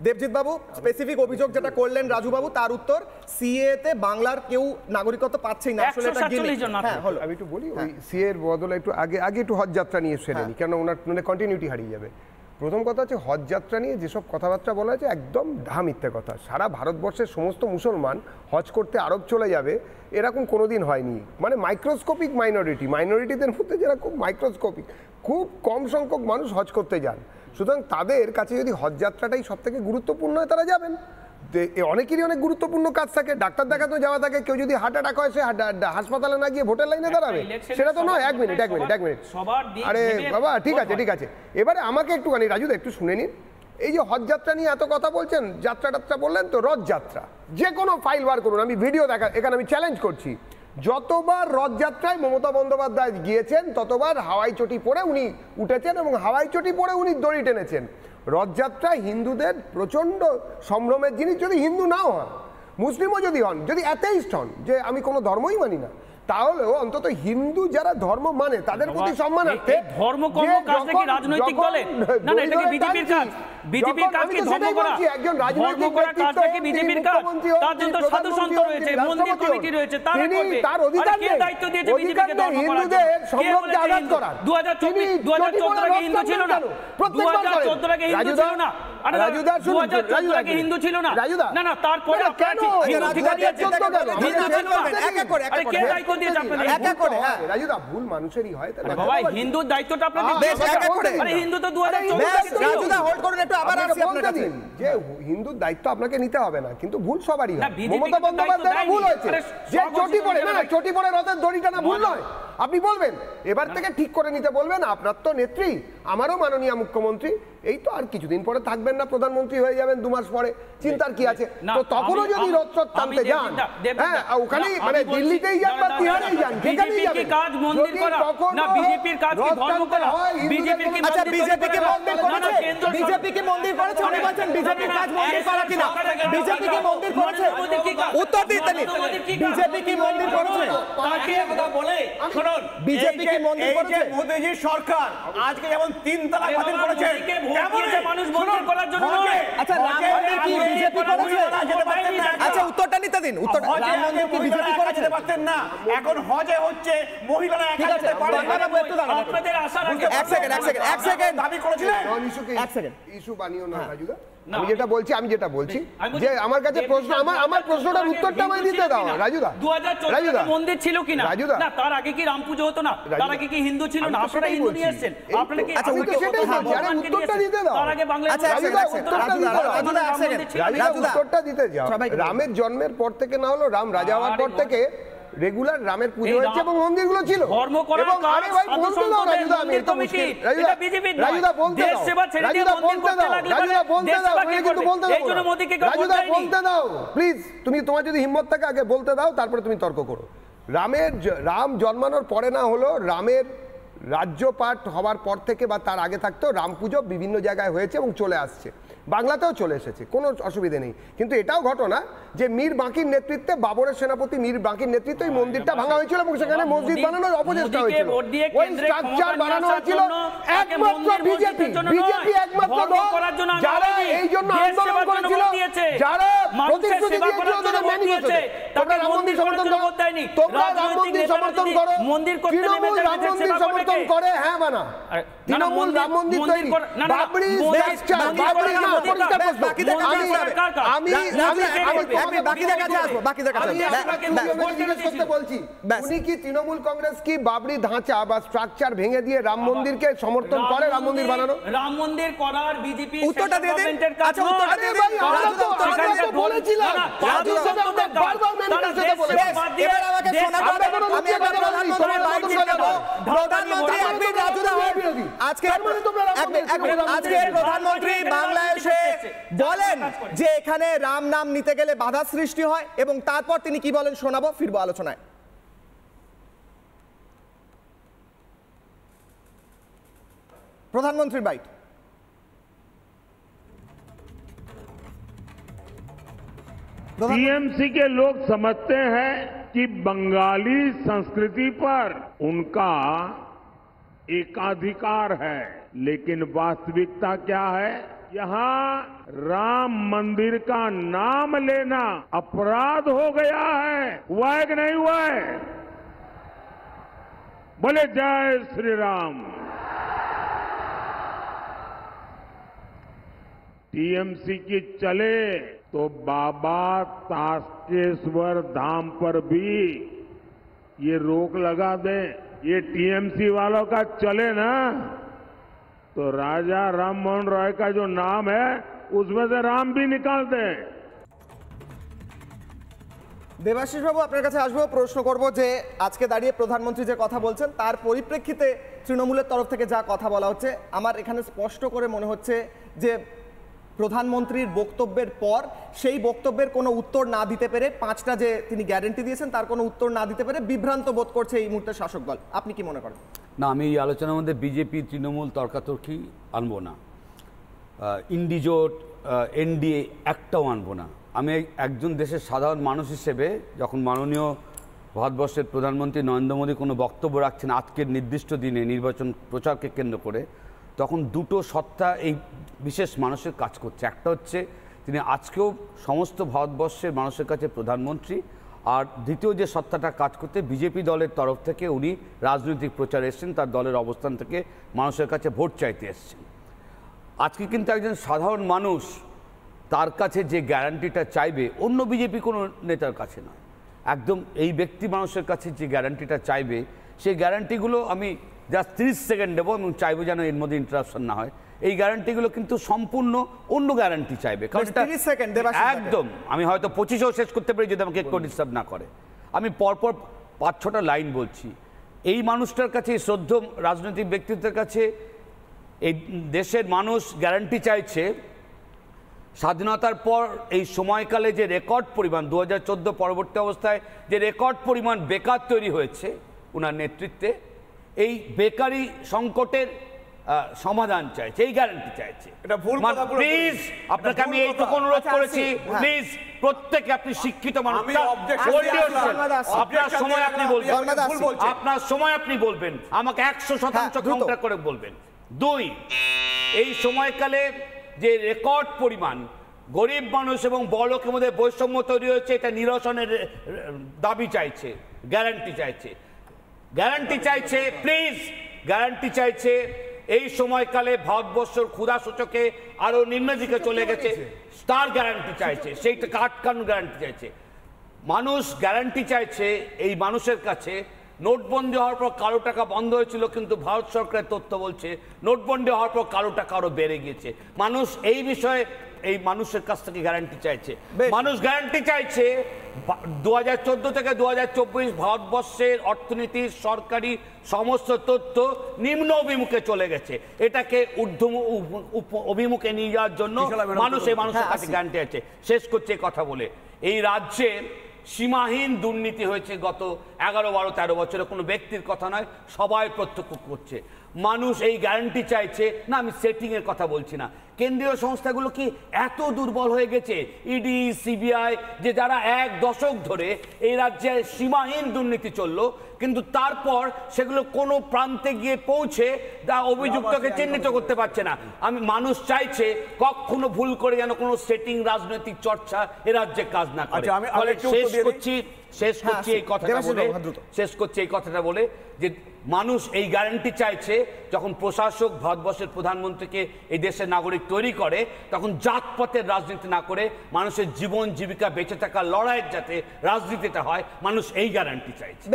দেবজিৎ বাবু specific অভিযোগ যেটা করলেন রাজু বাবু তার উত্তর সিএ তে বাংলার কেউ নাগরিকত্ব পাচ্ছেই না আসলে এটা গিমিক। হ্যাঁ হলো আমি একটু বলি ওই সিএ এর বদলে একটু আগে একটু হজ যাত্রা নিয়ে সেরে নি কেন ওনার মানে কন্টিনিউটি হারিয়ে যাবে। প্রথম কথা হচ্ছে হজ যাত্রা নিয়ে যেসব কথাবার্তা বলা হয়েছে একদম ঢা মিথ্যে কথা। সারা ভারতবর্ষের সমস্ত মুসলমান হজ করতে আরব চলে যাবে এরকম কোনোদিন হয়নি। মানে মাইক্রোস্কোপিক মাইনরিটিদের মধ্যে যারা খুব মাইক্রোস্কোপিক খুব কম সংখ্যক মানুষ হজ করতে যান। সুতরাং তাদের কাছে যদি হজ যাত্রাটাই সব থেকে গুরুত্বপূর্ণ হয় তারা যাবেন। অনেকেরই অনেক গুরুত্বপূর্ণ কাজ থাকে, ডাক্তার দেখাতে যাওয়া থাকে, কেউ যদি হার্ট অ্যাটাক হয় সে হাসপাতালে না গিয়ে ভোটের লাইনে দাঁড়াবে সেটা তো নয়। এক মিনিট আরে বাবা ঠিক আছে এবারে আমাকে একটুখানি রাজুদা একটু শুনে নিন। এই যে হজ যাত্রা নিয়ে এত কথা বলছেন, যাত্রা বললেন তো রথযাত্রা যে কোনো ফাইল বার করুন, আমি ভিডিও দেখা এখানে আমি চ্যালেঞ্জ করছি। যতবার রথযাত্রায় মমতা বন্দ্যোপাধ্যায় গিয়েছেন ততবার হাওয়াই চটি পরে উনি উঠেছেন এবং হাওয়াই চটি পরে উনি দড়ি টেনেছেন। রথযাত্রায় হিন্দুদের প্রচণ্ড সম্ভ্রমের জিনিস। যদি হিন্দু নাও হন, মুসলিমও যদি হন, যদি অ্যাথেইস্ট হন যে আমি কোনো ধর্মই মানি না, তাহলেও অন্তত হিন্দু যারা ধর্ম মানে তাদের প্রতি সম্মানার্থে ধর্ম কর্ম কাজটা কি রাজনৈতিক দলের না না এটা কি বিজেপির কাজ? বিজেপির কাজ কি ধর্ম করা? ধর্ম করা কাজটা কি বিজেপির কাজ? তার জন্য সাধু সন্ত রয়েছে, মন্দির কমিটি রয়েছে, তারা করবে। তার অধিকার কে দায়িত্ব দিয়েছে বিজেপিকে ধর্ম করার জন্য? সম্ভবকে আঘাত করা। 2014 আগে হিন্দু ছিল না? 2014 আগে হিন্দু ছিল না? আরে রাজুদা 2014 আগে হিন্দু ছিল না? না না তারপরে কেন হিন্দু ঠিক আছে হিন্দু ছিল না? এক এক করে কে দায়িত্ব দিয়েছে আপনাদের? এক এক করে হ্যাঁ রাজুদা ভুল মানুষেরই হয়। বাবা হিন্দুর দায়িত্বটা আপনাদের বেশ এক এক করে। আরে হিন্দু তো 2014 রাজুদা হোল্ড করুন একটু আবার আসি আপনার কাছে। যে হিন্দুর দায়িত্ব আপনাকে নিতে হবে না, কিন্তু ভুল সবারই হয়। মমতা বন্দ্যোপাধ্যায়ের ভুল হয়েছে যে চটি পড়ে না চটি পড়ে রথের দড়ি টানা ভুল নয়। আপনি বলবেন এবার থেকে ঠিক করে নিতে বলবেন। আপনার তো নেত্রী, আমারও মাননীয় মুখ্যমন্ত্রী, এই তো আর কিছুদিন পরে থাকবেন না, প্রধানমন্ত্রী হয়ে যাবেন 2 মাস পরে, চিন্তার কি আছে? তো তখনও যদি রথ টানতে যান, হ্যাঁ ওখানেই মানে দিল্লিতেই যান বা বিহারেই যান, যেখানেই যাবেন, কাজ মন্দির করা না বিজেপির কাজ কি ধর্ম করা? বিজেপির কি আচ্ছা বিজেপি কি মন্দির করেছে? বিজেপি কি মন্দির করেছে? উনি বলছেন বিজেপির কাজ মন্দির করা কিনা? বিজেপি কি মন্দির করেছে? উত্তর দিতে নিন। বিজেপি কি মন্দির করেছে? তাকে কথা বলে শুনুন, বিজেপি কি মন্দির করেছে? মোদিজি সরকার আজকে যেমন 3 তালাক বাতিল করেছে, কেমন মানুষ মন্দির করার জন্য নয়। আচ্ছা রাম মন্দির কি বিজেপি করেছে? আচ্ছা উত্তরটা নিতে দিন। উত্তর রাম মন্দির কি বিজেপি করেছে? যেতে পারতেন না, এখন হজে হচ্ছে মহিলারা একা যেতে পারে। আপনাদের আশা রাখে এক সেকেন্ড দাবি করেছিলেন। এক সেকেন্ড ইস্যু বানিও না রাজুদা। আমি যেটা বলছি যে আমার কাছে প্রশ্ন, আমার প্রশ্নটার উত্তরটা আমায় দিতে দাও রাজুদা। 2014 মন্দির ছিল কিনা? না তার আগে কি রাম পুজো হতো না? তার আগে কি হিন্দু ছিল না? আপনারা হিন্দু নিয়ে এসেছেন, আপনারা কি আচ্ছা সেটাই বলছি, আরে উত্তরটা দিতে দাও। তার আগে বাংলাদেশ আচ্ছা উত্তরটা দিতে যাও। রামের জন্মের পর থেকে না হলো রাম রাজা হওয়ার পর থেকে রেগুলার রামের পুজো হয়েছে এবং মন্দিরগুলো ছিল। ধর্ম করার কাজ বলতে দাও রাজুদা, আমি তো মুশকিল এটা বিজেপি রাজুদা বলতে দাও। দেশ সেবা ছেড়ে দিয়ে মন্দির করতে লাগলে রাজুদা বলতে দাও, কিন্তু বলতে দাও। এইজন্য মোদিকে রাজুদা বলতে দাও প্লিজ। তোমার যদি হিম্মত থাকে আগে বলতে দাও, তারপরে তুমি তর্ক করো। রাম জন্মানোর পরে না হলো রামের রাজ্যপাট হওয়ার পর থেকে বা তার আগে থাকতেও রাম পুজো বিভিন্ন জায়গায় হয়েছে এবং চলে আসছে, বাংলাতেও চলে এসেছে, কোনো অসুবিধে নেই। কিন্তু এটাও ঘটনা যে মীর বাঁকির নেতৃত্বে, বাবরের সেনাপতি মীর বাঁকির নেতৃত্বে এই মন্দিরটা ভাঙা হয়েছিল এবং সেখানে মসজিদ বানানোর অপচেষ্টা হয়েছিল। ওই স্ট্রাকচার বানানো হয়েছিল একমাত্র বিজেপি একমাত্র দল যারা এই জন্য আন্দোলন করেছিল, যারা প্রতিশ্রুতি দিয়েছিল তাদের ম্যানিফেস্টোতে। তোমরা রাম মন্দির সমর্থন করো, তোমরা রাম মন্দির সমর্থন করো, তৃণমূল রাম মন্দির সমর্থন করে, হ্যাঁ বানা তৃণমূল রাম মন্দির তৈরি, বাবরি স্ট্রাকচার, বাবরি না উনি কি তৃণমূল কংগ্রেস কি বাবরি ধাঁচা বা স্ট্রাকচার ভেঙে দিয়ে রাম মন্দিরকে সমর্থন করে? রাম মন্দির বানানো, রাম মন্দির করার বিজেপি উত্তরটা দিয়ে দিন। আচ্ছা উত্তরটা দিয়ে দিন। বলেছিলাম এবার আমাকে শোনা যাবে। আমি একবার প্রধানমন্ত্রীর বাইক চলে যাব। প্রধানমন্ত্রী একদিন রাজুদা আজকে প্রধানমন্ত্রী বাংলাদেশে বলেন যে এখানে রাম নাম নিতে গেলে বাধা সৃষ্টি হয় এবং তারপর তিনি কি বলেন শোনাবো, ফিরবো আলোচনায়। प्रधानमंत्री बाइट। टीएमसी के लोग समझते हैं कि बंगाली संस्कृति पर उनका एकाधिकार है, लेकिन वास्तविकता क्या है? यहाँ राम मंदिर का नाम लेना अपराध हो गया है। हुआ है कि नहीं हुआ है? बोले जय श्री राम। टीएमसी की चले तो बाबा तारकेश्वर धाम पर भी ये रोक लगा दें। ये टीएमसी वालों का चले ना तो राजा राम मोहन राय का जो नाम है उसमें से राम भी निकाल दें। দেবাশিস বাবু আপনার কাছে আসবো, প্রশ্ন করব যে আজকে দাঁড়িয়ে প্রধানমন্ত্রী যে কথা বলছেন তার পরিপ্রেক্ষিতে তৃণমূলের তরফ থেকে যা কথা বলা হচ্ছে, আমার এখানে স্পষ্ট করে মনে হচ্ছে যে প্রধানমন্ত্রীর বক্তব্যের পর সেই বক্তব্যের কোনো উত্তর না দিতে পেরে, পাঁচটা যে তিনি গ্যারান্টি দিয়েছেন তার কোনো উত্তর না দিতে পেরে বিভ্রান্ত বোধ করছে এই মুহূর্তে শাসক দল। আপনি কি মনে করেন? না, আমি এই আলোচনার মধ্যে বিজেপি তৃণমূল তর্কাতর্কি আনবো না, ইন্ডিজোট এনডিএ একটাও আনবো না। আমি একজন দেশের সাধারণ মানুষ হিসেবে যখন মাননীয় ভারতবর্ষের প্রধানমন্ত্রী নরেন্দ্র মোদী কোনো বক্তব্য রাখছেন আজকের নির্দিষ্ট দিনে নির্বাচন প্রচারকে কেন্দ্র করে, তখন দুটো সত্তা এই বিশেষ মানুষের কাজ করছে। একটা হচ্ছে তিনি আজকেও সমস্ত ভারতবর্ষের মানুষের কাছে প্রধানমন্ত্রী, আর দ্বিতীয় যে সত্তাটা কাজ করতে বিজেপি দলের তরফ থেকে উনি রাজনৈতিক প্রচারে এসেছেন, তার দলের অবস্থান থেকে মানুষের কাছে ভোট চাইতে এসেছেন। আজকে কিন্তু একজন সাধারণ মানুষ তার কাছে যে গ্যারান্টিটা চাইবে অন্য বিজেপি কোনো নেতার কাছে নয়, একদম এই ব্যক্তি মানুষের কাছে যে গ্যারান্টিটা চাইবে সেই গ্যারান্টিগুলো আমি জাস্ট 30 সেকেন্ড দেবো এবং চাইবো যেন এর মধ্যে ইন্টারাপশন না হয়। এই গ্যারান্টিগুলো কিন্তু সম্পূর্ণ অন্য গ্যারান্টি চাইবে, কারণ একদম আমি হয়তো 25-ও শেষ করতে পারি যদি আমাকে একটু ডিস্টার্ব না করে। আমি পরপর 5-6টা লাইন বলছি। এই মানুষটার কাছে, এই শ্রদ্ধ রাজনৈতিক ব্যক্তিত্বের কাছে এই দেশের মানুষ গ্যারান্টি চাইছে স্বাধীনতার পর এই সময়কালে যে রেকর্ড পরিমাণ 2014 পরবর্তী অবস্থায় যে রেকর্ড পরিমাণ বেকার তৈরি হয়েছে ওনার নেতৃত্বে, এই বেকারি সংকটের সমাধান চাইছে, এই গ্যারান্টি চাইছে। প্লিজ আপনাকে আমি এইটুকু অনুরোধ করেছি, প্লিজ প্রত্যেকে, আপনি শিক্ষিত মানুষ, আপনার সময় আপনি বলবেন, আপনার সময় আপনি বলবেন, আমাকে 100% কাউন্টার করে বলবেন। 2, এই সময়কালে যে রেকর্ড পরিমাণ গরিব মানুষ এবং বড়লোকের মধ্যে বৈষম্য তৈরি হয়েছে, এটা নিরসনের দাবি চাইছে, গ্যারান্টি চাইছে, গ্যারান্টি চাইছে, প্লিজ গ্যারান্টি চাইছে। এই সময়কালে ভারতবর্ষের ক্ষুধা সূচকে আরো নিম্নের দিকে চলে গেছে, তার গ্যারান্টি চাইছে, সেইটা আটকানোর গ্যারান্টি চাইছে। মানুষ গ্যারান্টি চাইছে এই মানুষের কাছে। নোটবন্দি হওয়ার পর কালো টাকা বন্ধ হয়েছিল, কিন্তু ভারত সরকারের তথ্য বলছে নোটবন্দি হওয়ার পর কালো টাকা আরো বেড়ে গিয়েছে। মানুষ এই বিষয়ে এই মানুষের কাছ থেকে গ্যারান্টি চাইছে। মানুষ গ্যারান্টি চাইছে 2014 থেকে 2024 ভারতবর্ষের অর্থনীতির সরকারি সমস্ত তথ্য নিম্ন অভিমুখে চলে গেছে, এটাকে ঊর্ধ্ব অভিমুখে নিয়ে যাওয়ার জন্য মানুষ এই মানুষের কাছে গ্যারান্টি আছে। শেষ করছে কথা বলে, এই রাজ্যে সীমাহীন দুর্নীতি হয়েছে গত 11, 12, 13 বছরে, কোনো ব্যক্তির কথা নয়, সবাই প্রত্যক্ষ করছে। মানুষ এই গ্যারান্টি চাইছে না, আমি সেটিং এর কথা বলছি না। কেন্দ্রীয় সংস্থাগুলো কি এত দুর্বল হয়ে গেছে, ইডি, সিবিআই, যে যারা 1 দশক ধরে এই রাজ্যে সীমাহীন দুর্নীতি চললো, কিন্তু তারপর সেগুলো কোনো প্রান্তে গিয়ে পৌঁছে তা অভিযুক্তকে চিহ্নিত করতে পারছে না। আমি মানুষ চাইছে কখনো ভুল করে যেন কোনো সেটিং রাজনৈতিক চর্চা এ রাজ্যে কাজ না করে। শেষ করছি এই কথাটা বলে যে মানুষ এই গ্যারান্টি চাইছে, যখন প্রশাসক ভারতবর্ষের প্রধানমন্ত্রীকে এই দেশের নাগরিক তৈরি করে, তখন জাতপাতের রাজনীতি না করে মানুষের জীবন জীবিকা বেঁচে থাকার লড়াইয়ের যাতে রাজনীতিটা হয়, মানুষ এই গ্যারান্টি চাইছে।